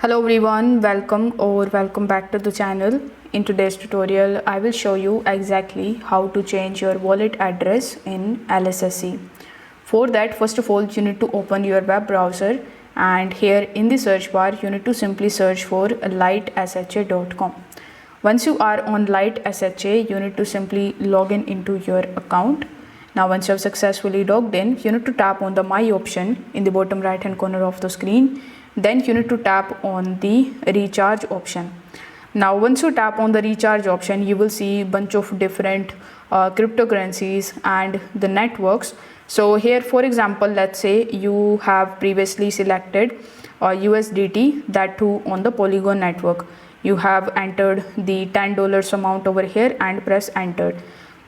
Hello everyone, welcome back to the channel. In today's tutorial I will show you exactly how to change your wallet address in LSSC. For that, first of all, you need to open your web browser, and here in the search bar you need to simply search for lightsha.com. Once you are on LightSHA, you need to simply log in into your account. Now once you have successfully logged in, you need to tap on the My option in the bottom right hand corner of the screen. Then you need to tap on the Recharge option. Now once you tap on the Recharge option, you will see a bunch of different cryptocurrencies and the networks. So here, for example, let's say you have previously selected USDT, that too on the Polygon network. You have entered the $10 amount over here and press enter.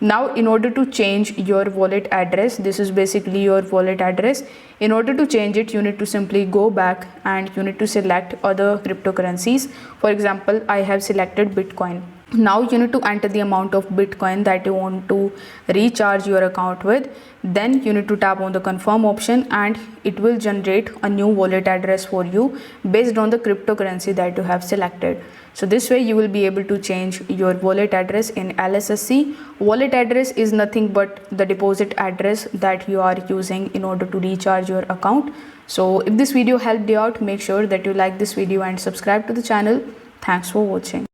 Now in order to change your wallet address, this is basically your wallet address. In order to change it, you need to simply go back and you need to select other cryptocurrencies. For example, I have selected Bitcoin. Now you need to enter the amount of Bitcoin that you want to recharge your account with. Then you need to tap on the confirm option and it will generate a new wallet address for you based on the cryptocurrency that you have selected. So this way you will be able to change your wallet address in LSSC. Wallet address is nothing but the deposit address that you are using in order to recharge your account. So if this video helped you out, make sure that you like this video and subscribe to the channel. Thanks for watching.